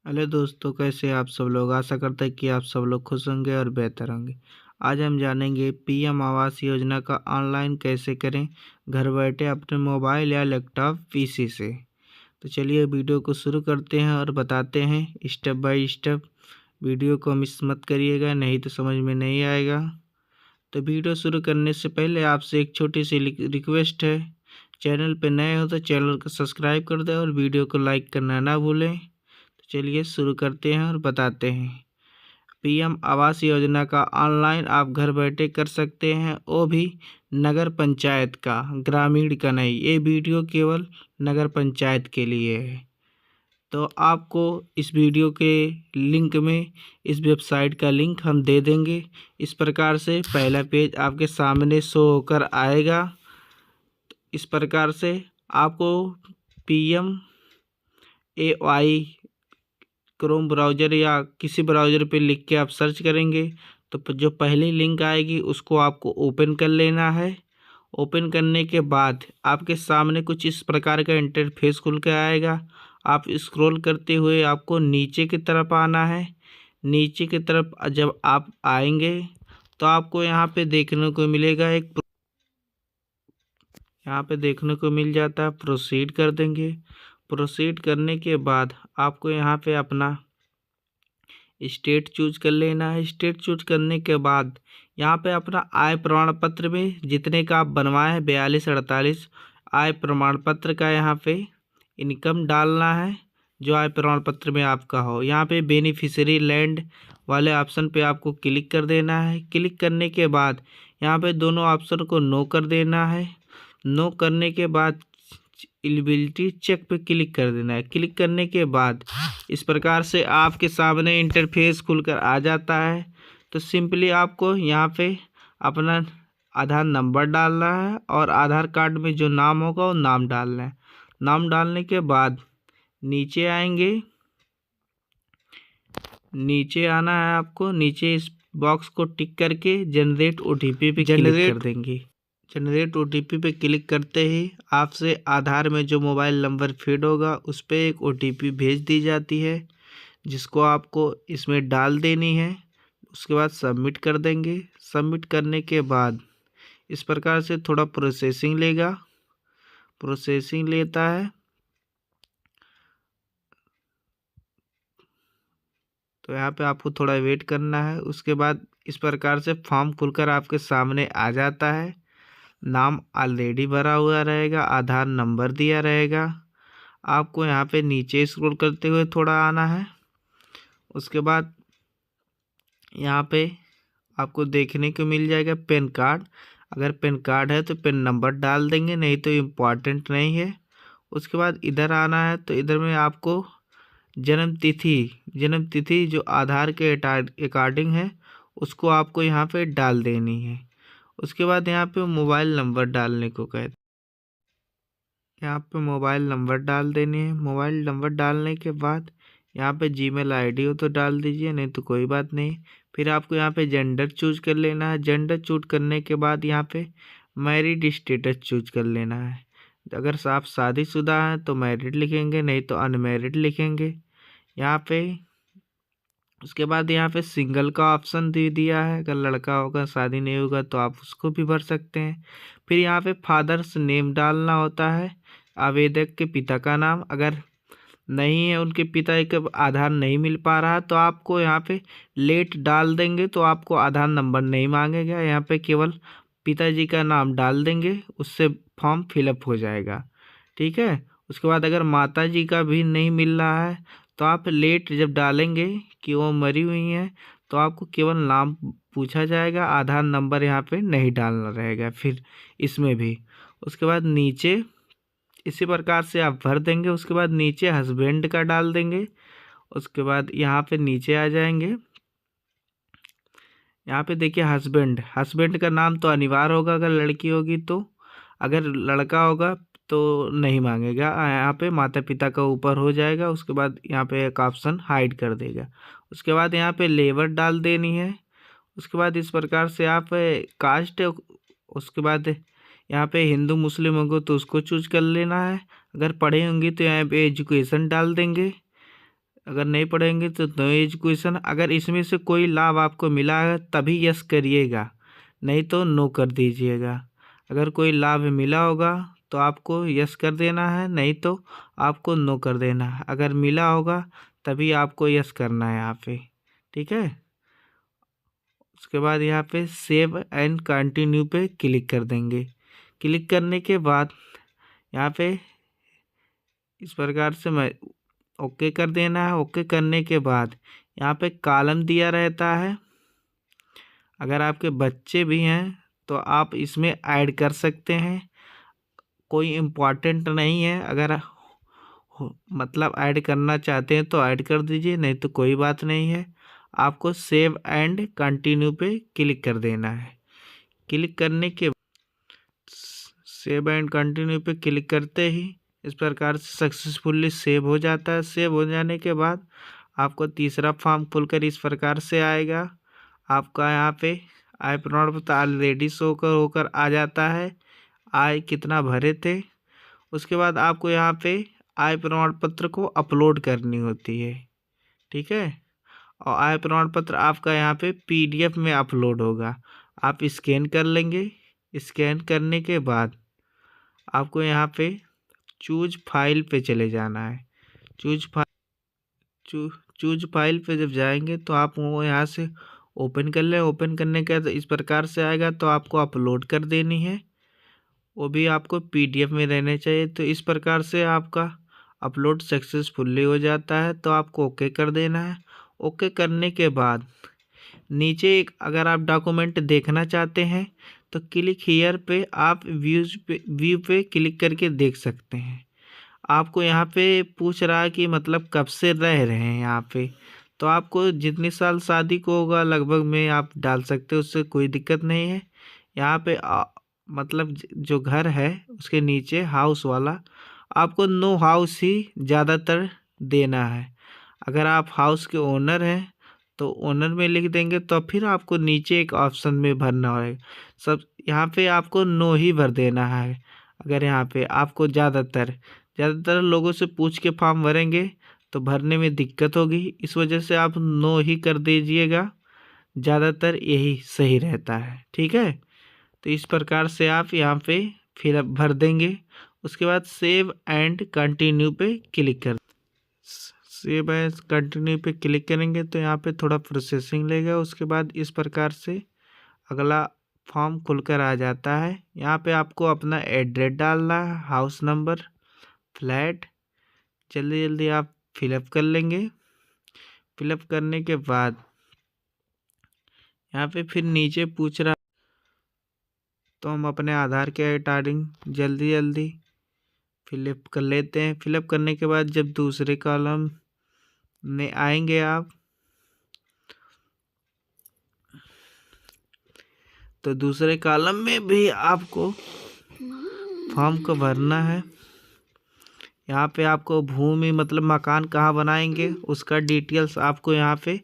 Hello दोस्तों, कैसे हैं आप सब लोग। आशा करते हैं कि आप सब लोग खुश होंगे और बेहतर होंगे। आज हम जानेंगे पीएम आवास योजना का ऑनलाइन कैसे करें घर बैठे अपने मोबाइल या लैपटॉप पीसी से। तो चलिए वीडियो को शुरू करते हैं और बताते हैं स्टेप बाय स्टेप। वीडियो को मिस मत करिएगा, नहीं तो समझ में नहीं आएगा। तो वीडियो शुरू करने से पहले आपसे एक छोटी सी रिक्वेस्ट है। चैनल पर नए हो तो चैनल को सब्सक्राइब कर दें और वीडियो को लाइक करना ना भूलें। तो चलिए शुरू करते हैं और बताते हैं। पीएम आवास योजना का ऑनलाइन आप घर बैठे कर सकते हैं, वो भी नगर पंचायत का, ग्रामीण का नहीं। ये वीडियो केवल नगर पंचायत के लिए है। तो आपको इस वीडियो के लिंक में इस वेबसाइट का लिंक हम दे देंगे। इस प्रकार से पहला पेज आपके सामने शो होकर आएगा। इस प्रकार से आपको PMAY क्रोम ब्राउज़र या किसी ब्राउज़र पे लिख के आप सर्च करेंगे तो जो पहली लिंक आएगी उसको आपको ओपन कर लेना है। ओपन करने के बाद आपके सामने कुछ इस प्रकार का इंटरफेस खुल के आएगा। आप स्क्रॉल करते हुए आपको नीचे की तरफ आना है। नीचे की तरफ जब आप आएंगे तो आपको यहाँ पे देखने को मिलेगा यहाँ पे देखने को मिल जाता है, प्रोसीड कर देंगे। प्रोसीड करने के बाद आपको यहाँ पे अपना स्टेट चूज कर लेना है। स्टेट चूज करने के बाद यहाँ पे अपना आय प्रमाण पत्र में जितने का आप बनवाए हैं 4248 आय प्रमाण पत्र का यहाँ पे इनकम डालना है, जो आय प्रमाण पत्र में आपका हो। यहाँ पे बेनिफिशियरी लैंड वाले ऑप्शन पे आपको क्लिक कर देना है। क्लिक करने के बाद यहाँ पे दोनों ऑप्शन को नो कर देना है। नो करने के बाद एलिजिबिलिटी चेक पे क्लिक कर देना है। क्लिक करने के बाद इस प्रकार से आपके सामने इंटरफेस खुलकर आ जाता है। तो सिंपली आपको यहाँ पे अपना आधार नंबर डालना है और आधार कार्ड में जो नाम होगा वो नाम डालना है। नाम डालने के बाद नीचे आएंगे। नीचे आना है आपको। नीचे इस बॉक्स को टिक करके जनरेट ओटीपी पे क्लिक कर देंगे। जनरेट ओटीपी पे क्लिक करते ही आपसे आधार में जो मोबाइल नंबर फीड होगा उस पर एक ओटीपी भेज दी जाती है, जिसको आपको इसमें डाल देनी है। उसके बाद सबमिट कर देंगे। सबमिट करने के बाद इस प्रकार से थोड़ा प्रोसेसिंग लेगा। प्रोसेसिंग लेता है तो यहाँ पे आपको थोड़ा वेट करना है। उसके बाद इस प्रकार से फॉर्म खुलकर आपके सामने आ जाता है। नाम ऑलरेडी भरा हुआ रहेगा, आधार नंबर दिया रहेगा। आपको यहाँ पे नीचे स्क्रॉल करते हुए थोड़ा आना है। उसके बाद यहाँ पे आपको देखने को मिल जाएगा पैन कार्ड। अगर पैन कार्ड है तो पैन नंबर डाल देंगे, नहीं तो इम्पॉर्टेंट नहीं है। उसके बाद इधर आना है तो इधर में आपको जन्म तिथि जो आधार के अकॉर्डिंग है उसको आपको यहाँ पे डाल देनी है। उसके बाद यहाँ पे मोबाइल नंबर डालने को कहते हैं। यहाँ पे मोबाइल नंबर डाल देनी है। मोबाइल नंबर डालने के बाद यहाँ पे जीमेल आईडी हो तो डाल दीजिए, नहीं तो कोई बात नहीं। फिर आपको यहाँ पे जेंडर चूज कर लेना है। जेंडर चूज करने के बाद यहाँ पे मैरिड स्टेटस चूज कर लेना है। अगर आप शादीशुदा हैं तो मैरिड लिखेंगे, नहीं तो अनमैरिड लिखेंगे यहाँ पे। उसके बाद यहाँ पे सिंगल का ऑप्शन दे दिया है। अगर लड़का होगा, शादी नहीं होगा तो आप उसको भी भर सकते हैं। फिर यहाँ पे फादर्स नेम डालना होता है, आवेदक के पिता का नाम। अगर नहीं है, उनके पिता का आधार नहीं मिल पा रहा तो आपको यहाँ पे लेट डाल देंगे तो आपको आधार नंबर नहीं मांगेगा। यहाँ पे केवल पिताजी का नाम डाल देंगे, उससे फॉर्म फिलअप हो जाएगा। ठीक है। उसके बाद अगर माता जी का भी नहीं मिल रहा है तो आप लेट जब डालेंगे कि वो मरी हुई हैं तो आपको केवल नाम पूछा जाएगा, आधार नंबर यहाँ पे नहीं डालना रहेगा फिर इसमें भी। उसके बाद नीचे इसी प्रकार से आप भर देंगे। उसके बाद नीचे हस्बैंड का डाल देंगे। उसके बाद यहाँ पे नीचे आ जाएंगे। यहाँ पे देखिए हस्बैंड का नाम तो अनिवार्य होगा अगर लड़की होगी तो। अगर लड़का होगा तो नहीं मांगेगा। यहाँ पे माता पिता का ऊपर हो जाएगा। उसके बाद यहाँ पे एक ऑप्शन हाइड कर देगा। उसके बाद यहाँ पे लेबर डाल देनी है। उसके बाद इस प्रकार से आप कास्ट, उसके बाद यहाँ पे हिंदू मुस्लिम होंगे तो उसको चूज कर लेना है। अगर पढ़े होंगे तो यहाँ पे एजुकेशन डाल देंगे। अगर नहीं पढ़ेंगे तो नो एजुकेशन। अगर इसमें से कोई लाभ आपको मिला है तभी यस करिएगा, नहीं तो नो कर दीजिएगा। अगर कोई लाभ मिला होगा तो आपको यस कर देना है, नहीं तो आपको नो कर देना है। अगर मिला होगा तभी आपको यस करना है यहाँ पे, ठीक है। उसके बाद यहाँ पे सेव एंड कंटिन्यू पे क्लिक कर देंगे। क्लिक करने के बाद यहाँ पे इस प्रकार से मैं ओके कर देना है। ओके करने के बाद यहाँ पे कॉलम दिया रहता है। अगर आपके बच्चे भी हैं तो आप इसमें ऐड कर सकते हैं, कोई इम्पॉर्टेंट नहीं है। अगर मतलब ऐड करना चाहते हैं तो ऐड कर दीजिए, नहीं तो कोई बात नहीं है। आपको सेव एंड कंटिन्यू पे क्लिक कर देना है। क्लिक करने के सेव एंड कंटिन्यू पे क्लिक करते ही इस प्रकार से सक्सेसफुली सेव हो जाता है। सेव हो जाने के बाद आपको तीसरा फॉर्म खुलकर इस प्रकार से आएगा। आपका यहाँ पे आय प्रमाण पत्र ऑलरेडी शो होकर आ जाता है, आय कितना भरे थे। उसके बाद आपको यहाँ पे आय प्रमाण पत्र को अपलोड करनी होती है, ठीक है। और आय प्रमाण पत्र आपका यहाँ पे PDF में अपलोड होगा। आप स्कैन कर लेंगे। स्कैन करने के बाद आपको यहाँ पे चूज फाइल पे चले जाना है। चूज फाइल पे जब जाएंगे तो आप वो यहाँ से ओपन कर लें। ओपन करने के बाद इस प्रकार से आएगा तो आपको अपलोड कर देनी है, वो भी आपको PDF में रहने चाहिए। तो इस प्रकार से आपका अपलोड सक्सेसफुली हो जाता है, तो आपको ओके कर देना है। ओके करने के बाद नीचे एक अगर आप डॉक्यूमेंट देखना चाहते हैं तो क्लिक हियर पे आप व्यू पे क्लिक करके देख सकते हैं। आपको यहाँ पे पूछ रहा है कि मतलब कब से रह रहे हैं यहाँ पे, तो आपको जितनी साल शादी को होगा लगभग में आप डाल सकते हो, उससे कोई दिक्कत नहीं है। यहाँ पे मतलब जो घर है उसके नीचे हाउस वाला आपको नो हाउस ही ज़्यादातर देना है। अगर आप हाउस के ओनर हैं तो ओनर में लिख देंगे, तो फिर आपको नीचे एक ऑप्शन में भरना होगा सब, यहाँ पे आपको नो ही भर देना है। अगर यहाँ पे आपको ज़्यादातर लोगों से पूछ के फॉर्म भरेंगे तो भरने में दिक्कत होगी, इस वजह से आप नो ही कर दीजिएगा, ज़्यादातर यही सही रहता है, ठीक है। तो इस प्रकार से आप यहाँ पे फिर भर देंगे। उसके बाद सेव एंड कंटिन्यू पे क्लिक कर सेव एंड कंटिन्यू पे क्लिक करेंगे तो यहाँ पे थोड़ा प्रोसेसिंग लेगा। उसके बाद इस प्रकार से अगला फॉर्म खुलकर आ जाता है। यहाँ पे आपको अपना एड्रेस डालना है, हाउस नंबर, फ्लैट, जल्दी जल्दी आप फिलअप कर लेंगे। फिलअप करने के बाद यहाँ पे फिर नीचे पूछ रहा, तो हम अपने आधार के अकॉर्डिंग जल्दी फिलअप कर लेते हैं। फिलअप करने के बाद जब दूसरे कॉलम में आएंगे आप, तो दूसरे कॉलम में भी आपको फॉर्म को भरना है। यहाँ पे आपको भूमि मतलब मकान कहाँ बनाएंगे उसका डिटेल्स आपको यहाँ पे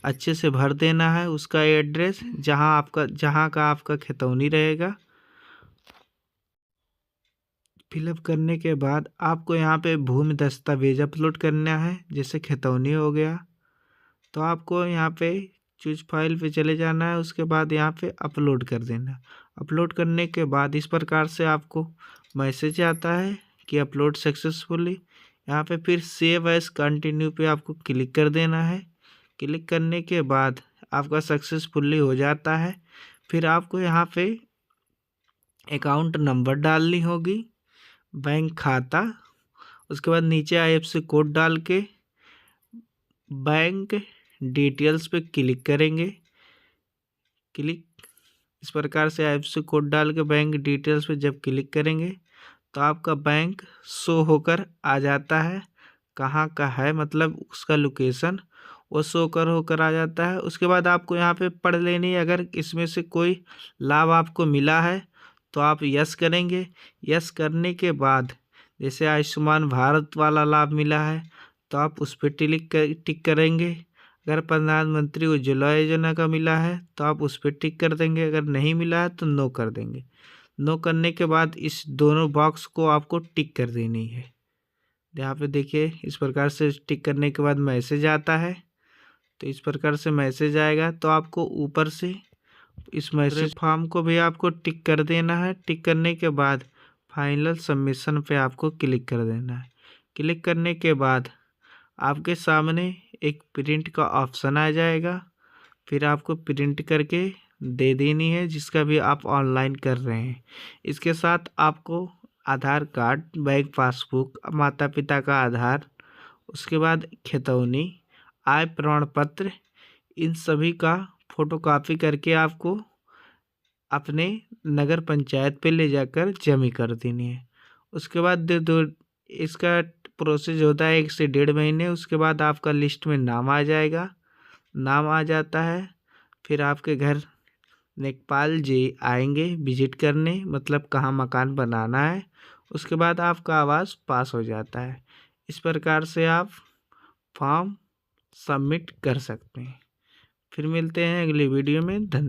अच्छे से भर देना है। उसका एड्रेस जहाँ का आपका खतौनी रहेगा। फिलअप करने के बाद आपको यहाँ पे भूमि दस्तावेज अपलोड करना है, जैसे खतौनी हो गया। तो आपको यहाँ पे चूज फाइल पे चले जाना है। उसके बाद यहाँ पे अपलोड कर देना। अपलोड करने के बाद इस प्रकार से आपको मैसेज आता है कि अपलोड सक्सेसफुली। यहाँ पे फिर सेव एज कंटिन्यू पे आपको क्लिक कर देना है। क्लिक करने के बाद आपका सक्सेसफुली हो जाता है। फिर आपको यहाँ पे अकाउंट नंबर डालनी होगी, बैंक खाता, उसके बाद नीचे IFSC कोड डाल के बैंक डिटेल्स पे क्लिक करेंगे। इस प्रकार से IFSC कोड डाल के बैंक डिटेल्स पे जब क्लिक करेंगे तो आपका बैंक शो होकर आ जाता है, कहाँ का है मतलब उसका लोकेशन वो शो होकर आ जाता है। उसके बाद आपको यहाँ पे पढ़ लेनी है। अगर इसमें से कोई लाभ आपको मिला है तो आप यस करेंगे। यस करने के बाद जैसे आयुष्मान भारत वाला लाभ मिला है तो आप उस पर टिक करेंगे। अगर प्रधानमंत्री उज्ज्वला योजना का मिला है तो आप उस पर टिक कर देंगे। अगर नहीं मिला है तो नो कर देंगे। नो करने के बाद इस दोनों बॉक्स को आपको टिक कर देनी है। यहाँ पे देखिए इस प्रकार से टिक करने के बाद मैसेज आता है। तो इस प्रकार से मैसेज आएगा तो आपको ऊपर से इस मैसेज फॉर्म को भी आपको टिक कर देना है। टिक करने के बाद फाइनल सबमिशन पे आपको क्लिक कर देना है। क्लिक करने के बाद आपके सामने एक प्रिंट का ऑप्शन आ जाएगा। फिर आपको प्रिंट करके दे देनी है जिसका भी आप ऑनलाइन कर रहे हैं। इसके साथ आपको आधार कार्ड, बैंक पासबुक, माता पिता का आधार, उसके बाद खतौनी, आय प्रमाण पत्र, इन सभी का फोटोकॉपी करके आपको अपने नगर पंचायत पे ले जाकर जमा कर देनी है। उसके बाद दो इसका प्रोसेस होता है 1 से 1.5 महीने। उसके बाद आपका लिस्ट में नाम आ जाएगा। नाम आ जाता है फिर आपके घर लेखपाल जी आएंगे विजिट करने, मतलब कहाँ मकान बनाना है। उसके बाद आपका आवास पास हो जाता है। इस प्रकार से आप फॉर्म सबमिट कर सकते हैं। फिर मिलते हैं अगली वीडियो में। धन्यवाद।